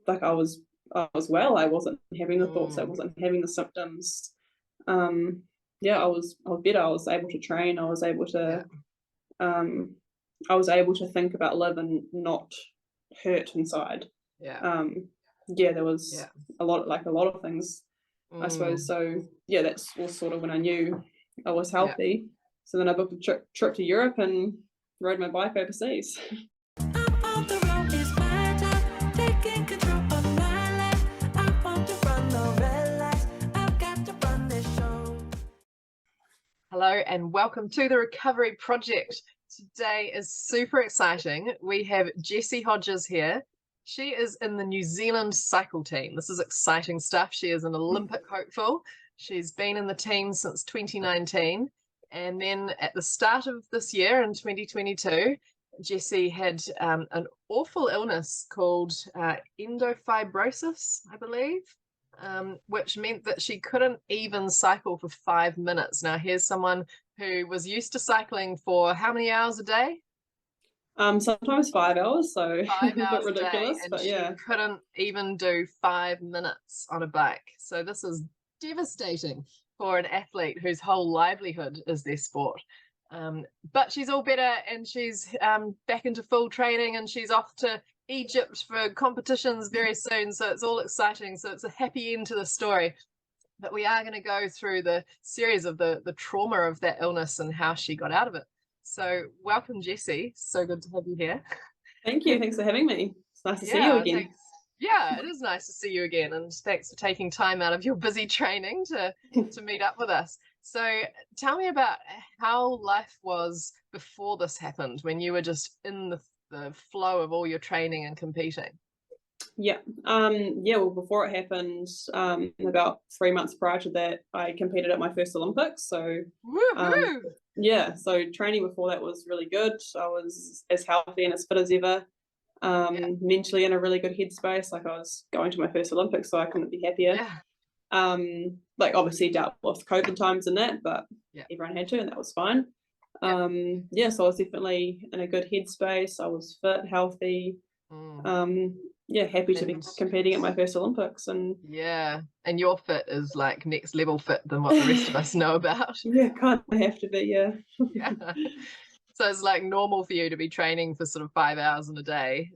like I was well. I wasn't having the thoughts. I Mm, wasn't having the symptoms. Yeah, I was better. I was able to train. yeah, Um, I was able to think about live and not hurt inside. yeah, Um, yeah, there was yeah. a lot of things, I suppose. Mm, So yeah, that's was sort of when I knew I was yeah. healthy. So then I booked a trip to Europe and rode my bike overseas. I'm on the road, it's my time, taking control of my life. I want to run the red lights, I've got to run this show. Hello and welcome to the Recovery Project. Today is super exciting. We have Jessie Hodges here. She is in the New Zealand cycle team. This is exciting stuff. She is an Olympic hopeful. She's been in the team since 2019. And then at the start of this year in 2022, Jessie had an awful illness called endofibrosis, I believe, which meant that she couldn't even cycle for 5 minutes. Now, here's someone who was used to cycling for how many hours a day? Sometimes 5 hours, so a 5 hours bit a day, ridiculous, and but she yeah. couldn't even do 5 minutes on a bike. So this is devastating for an athlete whose whole livelihood is their sport. But she's all better, and she's back into full training, and she's off to Egypt for competitions very soon. So it's all exciting. So it's a happy end to the story. But we are going to go through the series of the trauma of that illness and how she got out of it. So welcome, Jessie. So good to have you here. Thank you. Thanks for having me. It's nice to see you Yeah, again. thanks. Yeah, it is nice to see you again, and thanks for taking time out of your busy training to meet up with us. So tell me about how life was before this happened, when you were just in the flow of all your training and competing. Yeah. Yeah, well, before it happened, about 3 months prior to that, I competed at my first Olympics. So um, Woohoo! yeah, so training before that was really good. I was as healthy and as fit as ever. Yeah, Mentally in a really good headspace. Like I was going to my first Olympics, so I couldn't be happier. yeah, Like obviously dealt with COVID times and that, but yeah, everyone had to, and that was fine. yeah. Yeah, so I was definitely in a good headspace. I was fit, healthy. Mm. Um, yeah, happy to be And competing at my first Olympics, and yeah, and your fit is like next level fit than what the rest of us know about. yeah, kind of have to be. Yeah, Yeah. So it's like normal for you to be training for sort of 5 hours in a day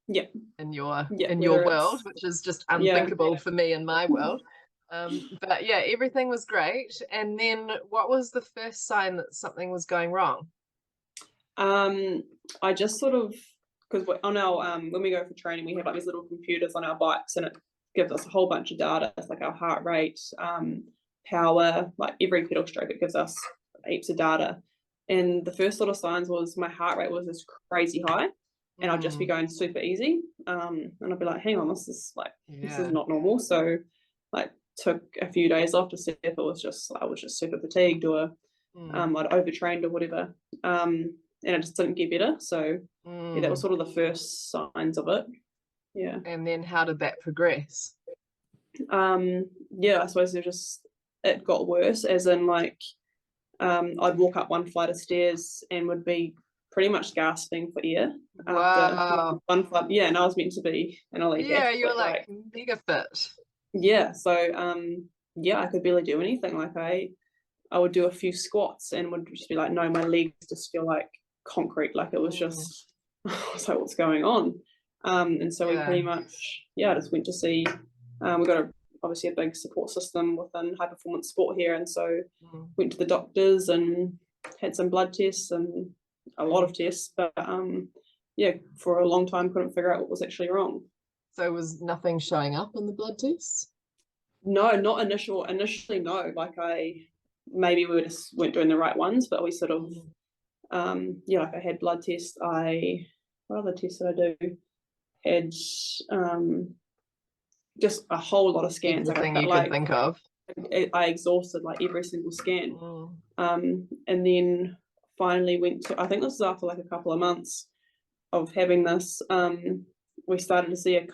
yeah, in your yeah. in your Whether world, it's which is just yeah. unthinkable for me in my world. But yeah, everything was great. And then what was the first sign that something was going wrong? Um, I just sort of because on our when we go for training, we have like these little computers on our bikes, and it gives us a whole bunch of data. It's like our heart rate, power, like every pedal stroke. It gives us heaps of data. And the first sort of signs was my heart rate was just crazy high, and I'd just be Mm, going super easy. And I'd be like, hang on, this is yeah. not normal. So like took a few days off to see if it was just I was just super fatigued or Mm, I'd overtrained or whatever. And it just didn't get better. So yeah, that was mm. sort of the first signs of it. Yeah. And then how did that progress? Yeah, I suppose it got worse, as in like I'd walk up one flight of stairs and would be pretty much gasping for air after Wow. one flight. Yeah, and I was meant to be an elite Yeah, you're athlete. like Like, mega fit. yeah, so yeah, I could barely do anything. Like I would do a few squats and would just be like, no, my legs just feel like concrete. Like it was Mm, just, I was like, what's going on? And so we yeah. pretty much, yeah, just went to see. We got obviously a big support system within high performance sport here, and so Mm, went to the doctors and had some blood tests and a lot of tests, but yeah, for a long time couldn't figure out what was actually wrong. so was nothing showing up in the blood tests? No, not initially no. Like maybe we just weren't doing the right ones, but we sort of Mm. yeah, like I had blood tests. What other tests did I do? Had just a whole lot of scans. Like I Everything felt you could like think of. I exhausted like every single scan. Mm. And then finally went to, I think this was after like a couple of months of having this, we started to see a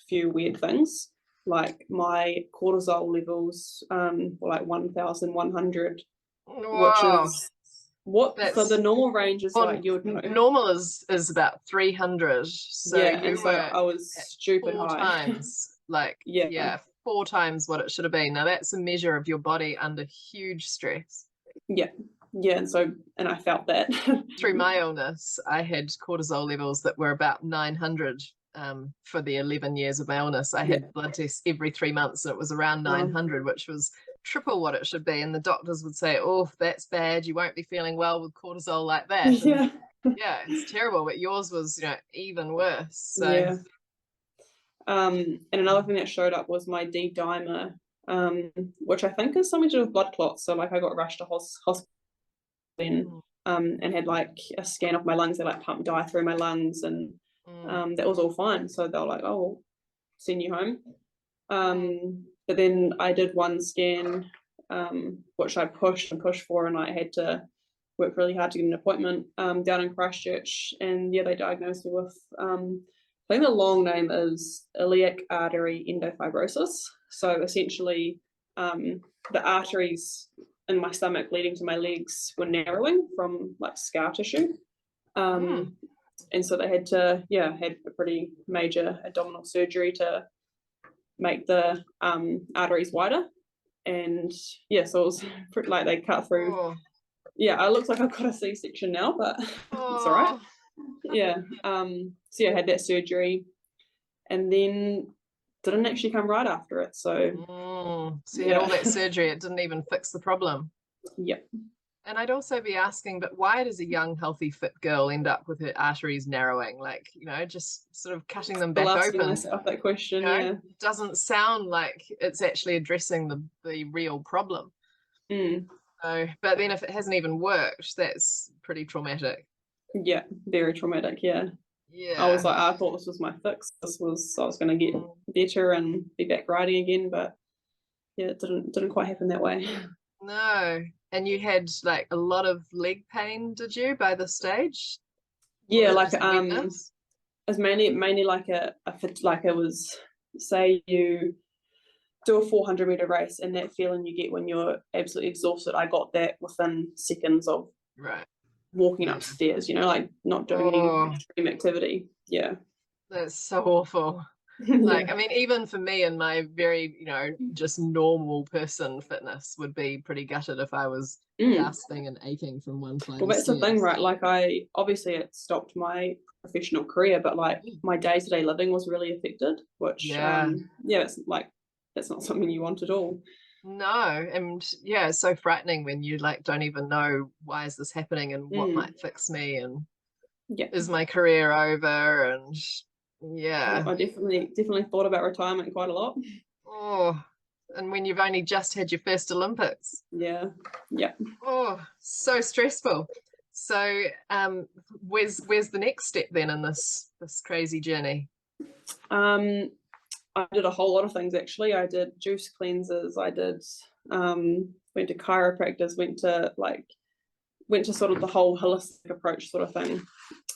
few weird things. Like my cortisol levels were like 1,100, which Wow. is so the That's normal range is well, like, you would know. normal is about 300. So Yeah, you and so were I was at stupid 4 high. times, like, Yeah. yeah, 4 times what it should have been. Now that's a measure of your body under huge stress. Yeah. Yeah, and I felt that. Through my illness, I had cortisol levels that were about 900 for the 11 years of my illness. I had blood tests every 3 months, and it was around 900, which was triple what it should be. And the doctors would say, oh, that's bad. You won't be feeling well with cortisol like that. And Yeah. yeah, it's terrible. But yours was, even worse. So Yeah. And another thing that showed up was my D dimer, which I think is something to do with blood clots. So like I got rushed to hospital and had like a scan of my lungs. They like pumped dye through my lungs, and that was all fine. So they were like, "Oh, we'll send you home." But then I did one scan, which I pushed and pushed for, and I had to work really hard to get an appointment down in Christchurch. And yeah, they diagnosed me with I think the long name is iliac artery endofibrosis. So essentially, the arteries in my stomach leading to my legs were narrowing from like scar tissue. And so they had a pretty major abdominal surgery to make the arteries wider. And yeah, so it was pretty, like they cut through. oh, Yeah, it looks like I've got a C-section now, but it's all right. Yeah. So yeah, I had that surgery, and then didn't actually come right after it. So so you had all that surgery, it didn't even fix the problem. Yep. And I'd also be asking, but why does a young, healthy, fit girl end up with her arteries narrowing? Like, just sort of cutting them back open. Myself that question, yeah. Doesn't sound like it's actually addressing the real problem. So, but then if it hasn't even worked, that's pretty traumatic. Yeah, very traumatic, yeah. Yeah. I was like, I thought this was my fix. I was going to get better and be back riding again, but yeah, it didn't quite happen that way. No. And you had like a lot of leg pain, did you, by this stage? Yeah, like it's mainly like like it was, say you do a 400-meter race, and that feeling you get when you're absolutely exhausted, I got that within seconds of walking upstairs, like not doing any extreme activity. Yeah. That's so awful. Like, I mean, even for me and my very, just normal person fitness would be pretty gutted if I was gasping and aching from one flight. Well, that's the thing, right? Like obviously it stopped my professional career, but like my day-to-day living was really affected, which it's like, that's not something you want at all. No. And yeah, it's so frightening when you like don't even know why is this happening and what might fix me, and is my career over? And I definitely thought about retirement quite a lot. Oh, and when you've only just had your first Olympics. Yeah. Oh, so stressful. So where's the next step then in this crazy journey? I did a whole lot of things actually. I did juice cleanses, I did went to chiropractors, went to sort of the whole holistic approach sort of thing.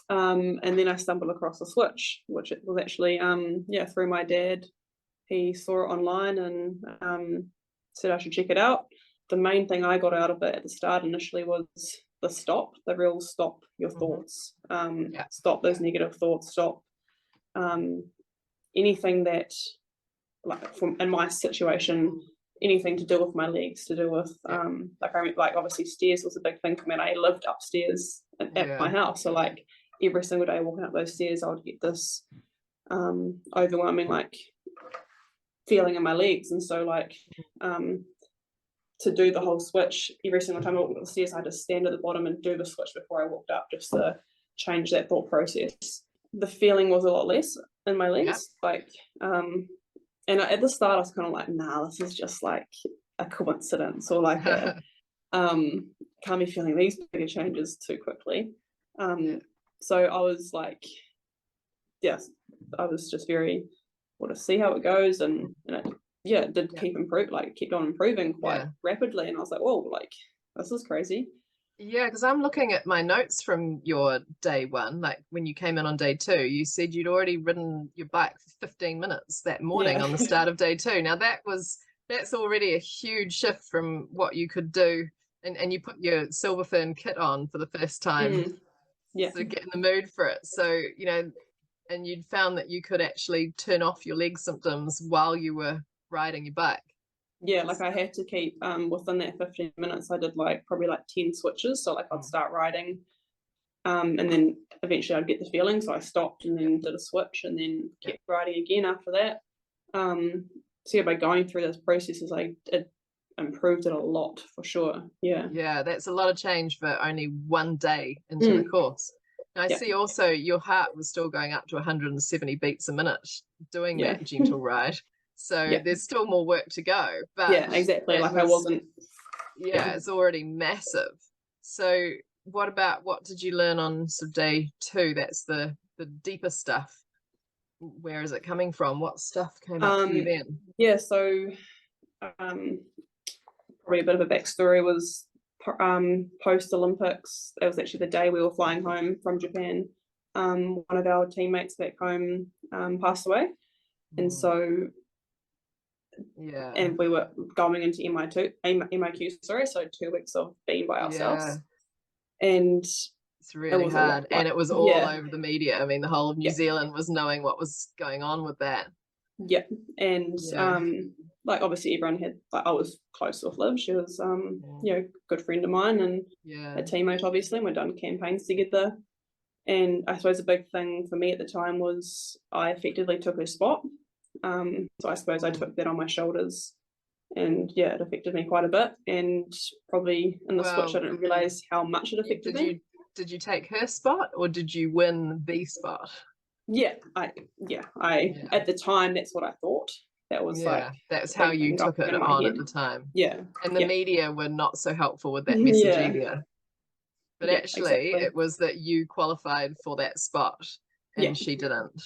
And then I stumbled across a switch, which it was actually through my dad. He saw it online and said I should check it out. The main thing I got out of it at the start initially was the real stop your thoughts. Stop those negative thoughts, stop anything that, like in my situation, anything to do with my legs, to do with obviously stairs was a big thing for me, and I lived upstairs at my house, so like every single day walking up those stairs I would get this overwhelming like feeling in my legs. And so like to do the whole switch, every single time I walked up the stairs I had to stand at the bottom and do the switch before I walked up, just to change that thought process. The feeling was a lot less in my legs, and at the start I was kind of like, nah, this is just like a coincidence, or like a can't be feeling these bigger changes too quickly. So I was like, I was just very to see how it goes, and it did kept on improving quite rapidly, and I was like, whoa, like this is crazy. Yeah, because I'm looking at my notes from your day one, like when you came in on day 2, you said you'd already ridden your bike for 15 minutes that morning on the start of day 2. Now that's already a huge shift from what you could do And you put your silver fern kit on for the first time Yeah. to get in the mood for it. So, you know, and you'd found that you could actually turn off your leg symptoms while you were riding your bike. Yeah, like I had to keep within that 15 minutes I did like probably like 10 switches. So like I'd start riding and then eventually I'd get the feeling, so I stopped and then did a switch and then kept riding again after that. So yeah, by going through those processes it improved it a lot for sure. Yeah, that's a lot of change for only one day into the course. And I see also your heart was still going up to 170 beats a minute doing that gentle ride. So there's still more work to go. But yeah, exactly. Like I wasn't. Yeah, it's already massive. So what did you learn on sort of day 2? That's the deeper stuff. Where is it coming from? What stuff came up for you then? Yeah, so probably a bit of a backstory was post Olympics. It was actually the day we were flying home from Japan. One of our teammates back home passed away, and so and we were going into MIQ, sorry, so 2 weeks of being by ourselves, and it's really hard. And it was all over the media. I mean, the whole of New Zealand was knowing what was going on with that. And like obviously everyone had, like I was close with Liv. She was you know, good friend of mine and a teammate obviously, and we'd done campaigns together. And I suppose a big thing for me at the time was I effectively took her spot. So I suppose I took that on my shoulders, and it affected me quite a bit. And probably in the switch I didn't realise how much it affected me. Did you take her spot or did you win the spot? I at the time that's what I thought. That was like that's how you took it on at the time. And the media were not so helpful with that message either. But actually it was that you qualified for that spot and she didn't.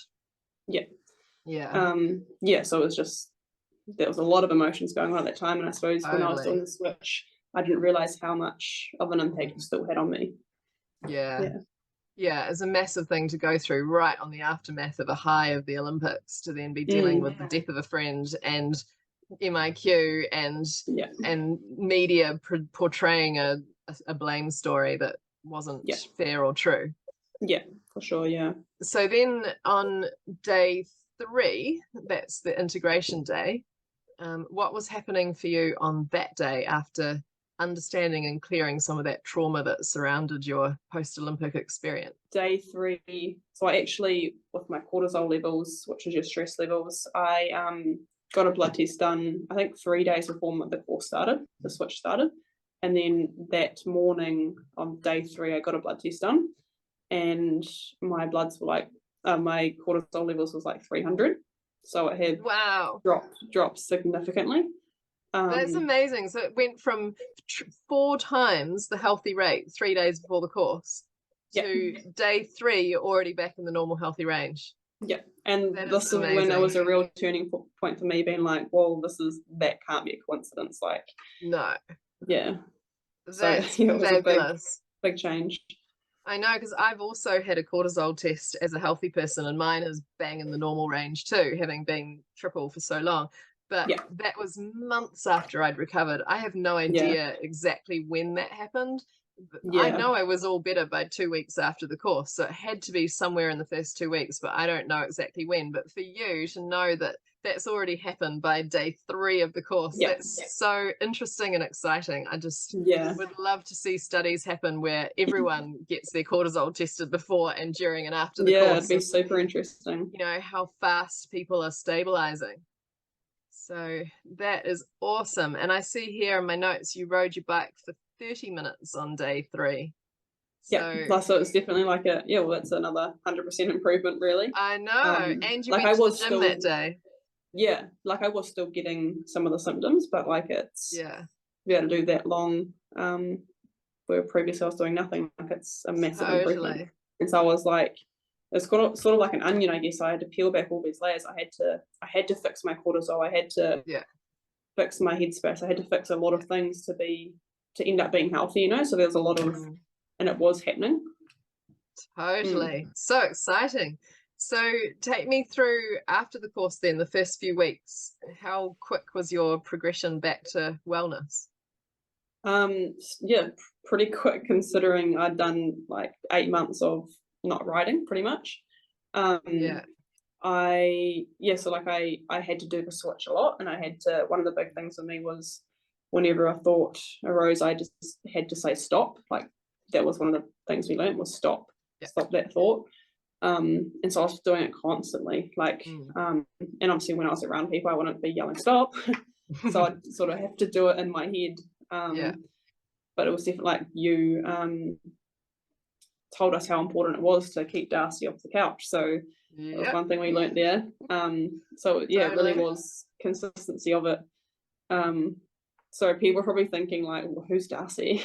So it was just, there was a lot of emotions going on at that time, and I suppose when I was doing the switch I didn't realise how much of an impact it still had on me. It's a massive thing to go through right on the aftermath of a high of the Olympics, to then be dealing with the death of a friend and MIQ and media portraying a blame story that wasn't fair or true. For sure. So then on day 3, that's the integration day, what was happening for you on that day after understanding and clearing some of that trauma that surrounded your post-Olympic experience? Day 3, so I actually, with my cortisol levels, which is your stress levels, I got a blood test done I think 3 days before the course started, the switch started, and then that morning on day 3 I got a blood test done, and my bloods were like my cortisol levels was like 300, so it had dropped significantly. That's amazing. So it went from 4 times the healthy rate 3 days before the course to day 3 you're already back in the normal healthy range. And this is when it was a real turning point for me, being like, well, that can't be a coincidence. Like, no. That's so, it was fabulous. A big change. I know, because I've also had a cortisol test as a healthy person, and mine is bang in the normal range too, having been triple for so long. But that was months after I'd recovered. I have no idea exactly when that happened. I know I was all better by 2 weeks after the course, so it had to be somewhere in the first 2 weeks, but I don't know exactly when. But for you to know that that's already happened by day 3 of the course, that's so interesting and exciting. I just would love to see studies happen where everyone gets their cortisol tested before and during and after the course. It'd be super interesting. You know, how fast people are stabilizing. So that is awesome. And I see here in my notes you rode your bike for 30 minutes on day 3. So it's definitely like it's another 100% improvement, really. I know. And you went to the gym that day. Like I was still getting some of the symptoms, but like it's to be able to do that long, where previously I was doing nothing, like it's a massive improvement. And so I was like, it's sort of like an onion, I guess. I had to peel back all these layers. I had to fix my cortisol. I had to fix my headspace. I had to fix a lot of things to end up being healthy, you know. So there's a lot of, and it was happening. Totally. So exciting. So take me through after the course then, the first few weeks. How quick was your progression back to wellness? Yeah, pretty quick considering I'd done like 8 months of not riding pretty much. Yeah. So like I had to do the switch a lot, and I had to, one of the big things for me was whenever a thought arose, I just had to say stop. Like that was one of the things we learned was stop, stop that thought. And so I was doing it constantly, like and obviously when I was around people I wouldn't be yelling stop. So I'd sort of have to do it in my head. But it was definitely like you told us how important it was to keep Darcy off the couch, so that was one thing we learnt there. So yeah, it really was consistency of it. So people are probably thinking like, well, who's Darcy?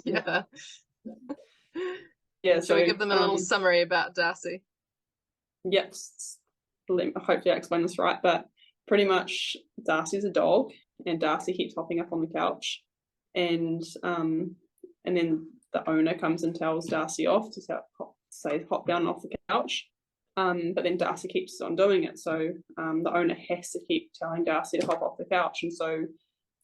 Yeah. Yeah, so we give them a little summary about Darcy. Yep, hopefully I explained this right, but pretty much Darcy's a dog, and Darcy keeps hopping up on the couch, and then the owner comes and tells Darcy off to say hop down off the couch, but then Darcy keeps on doing it, so the owner has to keep telling Darcy to hop off the couch, and so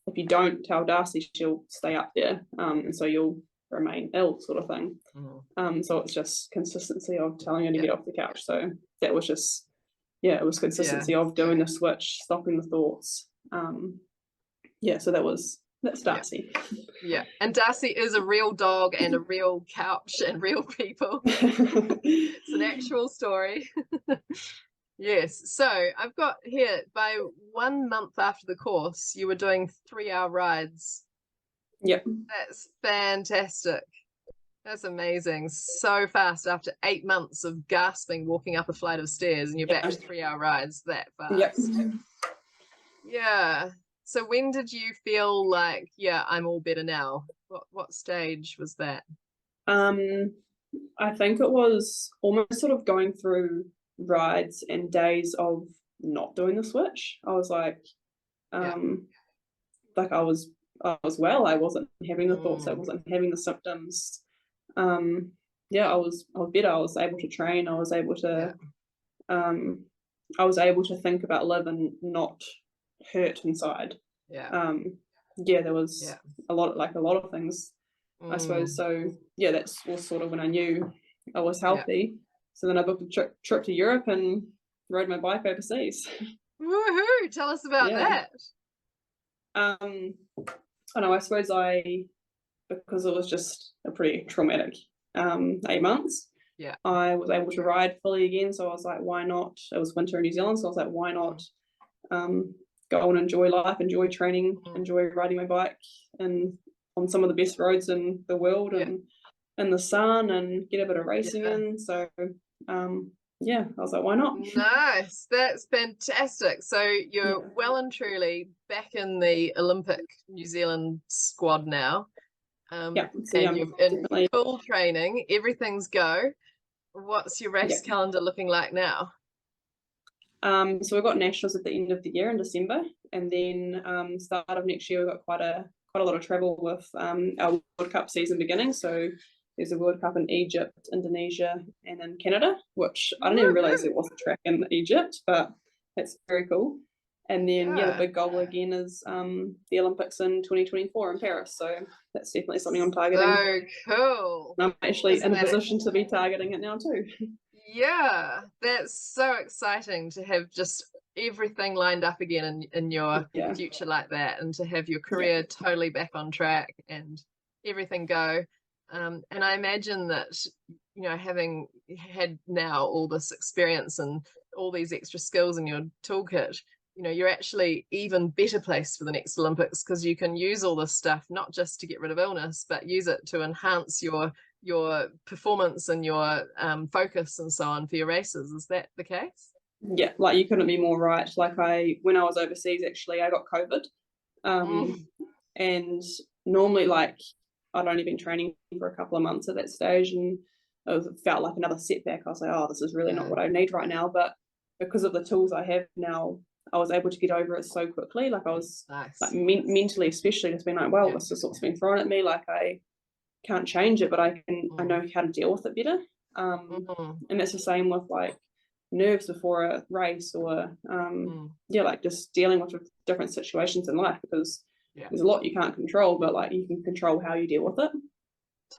if you don't tell Darcy, she'll stay up there, and so you'll remain ill, sort of thing. So it's just consistency of telling her to get off the couch. So that was just, it was consistency of doing the switch, stopping the thoughts. So that's Darcy. Yeah, and Darcy is a real dog and a real couch and real people. It's an actual story. Yes, so I've got here, by 1 month after the course, you were doing 3-hour rides. Yep. That's fantastic. That's amazing. So fast after 8 months of gasping, walking up a flight of stairs, and you're back to 3-hour rides that fast. Yep. Yeah. So when did you feel like, I'm all better now? What stage was that? I think it was almost sort of going through rides and days of not doing the switch. I was like, like I was well. I wasn't having the thoughts. I wasn't having the symptoms. I was better. I was able to train. I was able to think about live and not hurt inside. There was a lot of things, I suppose. So that was sort of when I knew I was healthy. So then I booked a trip to Europe and rode my bike overseas. Woohoo! Tell us about that. I know, I suppose because it was just a pretty traumatic 8 months. I was able to ride fully again, so I was like, why not? It was winter in New Zealand, so I was like, why not go and enjoy life, enjoy training, enjoy riding my bike and on some of the best roads in the world and in the sun, and get a bit of racing in. So I was like, why not? Nice. That's fantastic. So you're well and truly back in the Olympic New Zealand squad now. And you're in full training. Everything's go. What's your race calendar looking like now? So we've got nationals at the end of the year in December, and then start of next year we've got quite a lot of travel with our World Cup season beginning. So there's a World Cup in Egypt, Indonesia, and in Canada, which I didn't even realise there was a track in Egypt, but that's very cool. And then the big goal again is the Olympics in 2024 in Paris. So that's definitely something I'm targeting. So cool. And I'm actually in a position to be targeting it now too. Yeah, that's so exciting to have just everything lined up again in your future like that, and to have your career totally back on track and everything go. And I imagine that, having had now all this experience and all these extra skills in your toolkit, you're actually even better placed for the next Olympics, because you can use all this stuff not just to get rid of illness, but use it to enhance your performance and your focus and so on for your races. Is that the case? Yeah, like you couldn't be more right. Like when I was overseas, actually, I got COVID. And normally, like, I'd only been training for a couple of months at that stage, and it felt like another setback. I was like, oh, this is really not what I need right now. But because of the tools I have now, I was able to get over it so quickly. Like I was like mentally, especially, just being like, well, this is what's been thrown at me. Like I can't change it, but I know how to deal with it better. And that's the same with like nerves before a race, or like just dealing with different situations in life, because Yeah. There's a lot you can't control, but like you can control how you deal with it.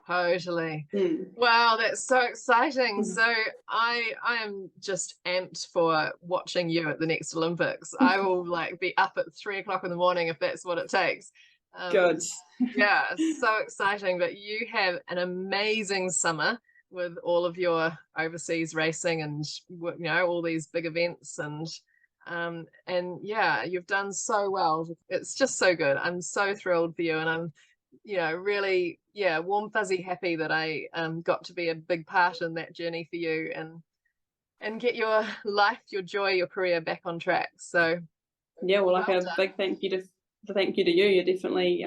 Totally. Mm. Wow, that's so exciting. Mm. So I am just amped for watching you at the next Olympics. I will like be up at 3 o'clock in the morning if that's what it takes. Good. Yeah, so exciting. But you have an amazing summer with all of your overseas racing and all these big events and yeah, you've done so well. It's just so good. I'm so thrilled for you, and I'm really, warm fuzzy happy that I got to be a big part in that journey for you and get your life, your joy, your career back on track. So Yeah, well, like well a done. big thank you to you. You definitely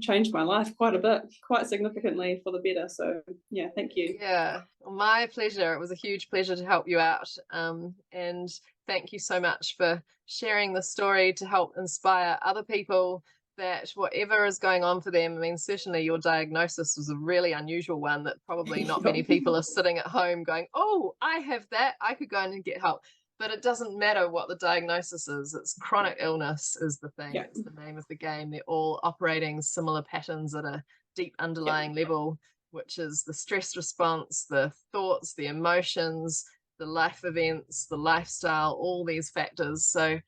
changed my life quite a bit, quite significantly for the better. So yeah, thank you. Yeah, my pleasure. It was a huge pleasure to help you out. And thank you so much for sharing the story to help inspire other people that whatever is going on for them, I mean, certainly your diagnosis was a really unusual one that probably not many people are sitting at home going, oh, I have that, I could go in and get help. But it doesn't matter what the diagnosis is. It's chronic illness is the thing. Yeah. It's the name of the game. They're all operating similar patterns at a deep underlying level, which is the stress response, the thoughts, the emotions, the life events, the lifestyle, all these factors. So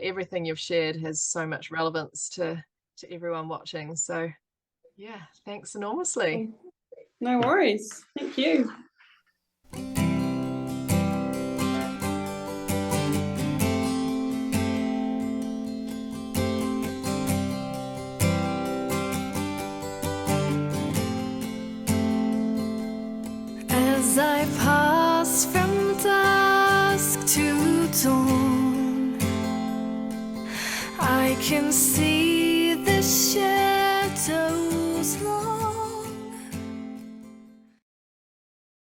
everything you've shared has so much relevance to everyone watching. So yeah, thanks enormously. No worries. Thank you. As I pass from dusk to dawn, I can see